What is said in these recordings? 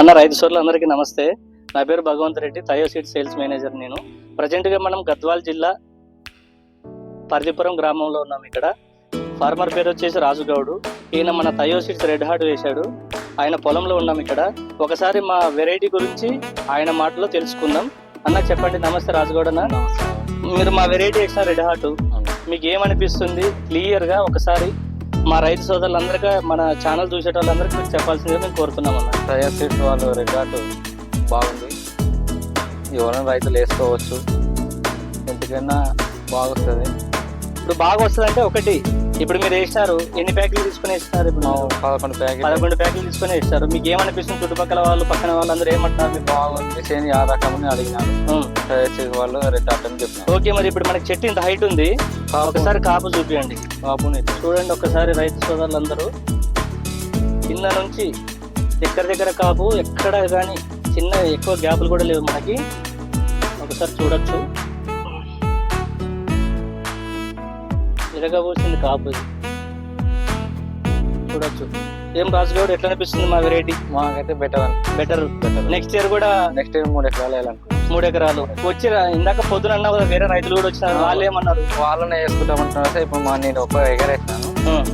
అన్న రైతు సోదరులు అందరికీ నమస్తే. నా పేరు భగవంత్ రెడ్డి, తయో సీడ్ సేల్స్ మేనేజర్. నేను ప్రజెంట్గా మనం గద్వాల్ జిల్లా పరిధిపురం గ్రామంలో ఉన్నాం. ఇక్కడ ఫార్మర్ పేరు వచ్చేసి రాజుగౌడు. ఈయన మన తయో సీడ్స్ రెడ్ హార్ట్ వేశాడు. ఆయన పొలంలో ఉన్నాం. ఇక్కడ ఒకసారి మా వెరైటీ గురించి ఆయన మాటలో తెలుసుకుందాం. అన్న చెప్పండి. నమస్తే రాజుగౌడ్ అన్న. మీరు మా వెరైటీ వేసిన రెడ్ హార్ట్ మీకు ఏమనిపిస్తుంది క్లియర్గా ఒకసారి మా రైతు సోదరులందరికీ, మన ఛానల్ చూసే వాళ్ళందరికీ మీకు చెప్పాల్సిందిగా మేము కోరుతున్నాం అన్న. తయో సీడ్స్ వాళ్ళు రెడ్ హార్ట్ బాగుంది. ఎవరైనా రైతులు వేసుకోవచ్చు, ఇంటికైనా బాగుస్తుంది. ఇప్పుడు బాగా వస్తుంది అంటే ఒకటి, ఇప్పుడు మీరు వేసినారు, ఎన్ని ప్యాకెట్లు తీసుకుని వేసినారు? ఇప్పుడు 11 ప్యాకెట్లు తీసుకుని వేస్తారు. మీకు ఏమనిపిస్తుంది? చుట్టుపక్కల వాళ్ళు, పక్కన వాళ్ళు అందరూ ఏమంటున్నారు? మీకు బాగుంది సేమ్ ఆ రకమని అడిగినారు. తయో సీడ్స్ వాళ్ళు రెడ్ హార్ట్ అని చెప్పినారు. ఓకే, మరి ఇప్పుడు మనకి చెట్టు ఇంత హైట్ ఉంది, ఒకసారి కాపు చూపించండి. కాపుని చూడండి ఒకసారి రైతు సోదరులందరూ. కింద నుంచి దగ్గర కాపు ఎక్కడ కానీ చిన్న ఎక్కువ గ్యాపులు కూడా లేవు మనకి. ఒకసారి చూడొచ్చు, ఇరగబోసింది కాపు ఇది. చూడొచ్చు. ఏం రాజుగౌడ్, ఎట్లా అనిపిస్తుంది మా వెరైటీ? మాకైతే బెటర్. నెక్స్ట్ ఇయర్ కూడా నెక్స్ట్ ఇయర్ 3 ఎకరాలు వేయాలనుకుంటున్నాం. 3 ఎకరాలు వచ్చి ఇందాక పొద్దున అన్నావు కదా, వేరే రైతులు కూడా వచ్చినారు. వాళ్ళు ఏమన్నారు? వాళ్ళనే వేసుకుంటామంటున్నారు. సార్ ఇప్పుడు నేను 1 ఎకర వేస్తాను,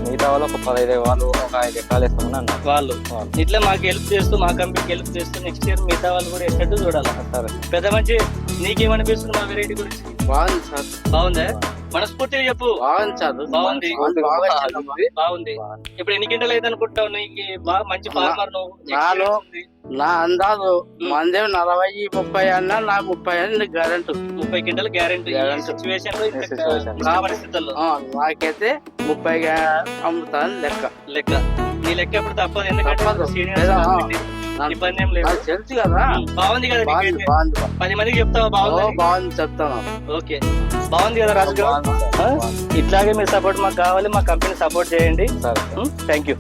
మిగతా వాళ్ళు ఒక 15 వాళ్ళు ఒక 5 ఎకరాలు వేస్తామని అన్నారు. వాళ్ళు ఇట్లా మాకు హెల్ప్ చేస్తూ, మా కంపెనీకి హెల్ప్ చేస్తూ నెక్స్ట్ ఇయర్ మిగతా వాళ్ళు కూడా వేసినట్టు చూడాలి. సరే పెద్ద మంచి. నీకేమనిపిస్తుంది మా వెరైటీ గురించి? బాగుంది సార్. బాగుందా? మనస్ఫూర్తిగా చెప్పు. బాగుంది సార్. బాగుంది. బాగుంది. ఇప్పుడు ఎన్ని గింటలు అయితే అనుకుంటావు? నీకు బాగా మంచి ఫార్మర్ నువ్వు. నా అందాజు మందే 40-30 అన్నా, నా 30 అని గ్యారెంటీ. 30 గింటలు గ్యారెంటీ సిచ్యువేషన్ లో, పరిస్థితుల్లో నాకైతే 30 అమ్ముతాను లెక్క. నీ లెక్క ఎప్పుడు తప్పదు, ఎందుకంటే ఇబ్బంది ఏం లేదు. తెలుసు కదా. బాగుంది కదా? బాగుంది. 10 మందికి చెప్తావా? బాగుంది చెప్తాను. ఓకే, బాగుంది కదా రాజుగారు? ఇట్లాగే మీరు సపోర్ట్ మాకు కావాలి. మా కంపెనీ సపోర్ట్ చేయండి. సరే. Thank you.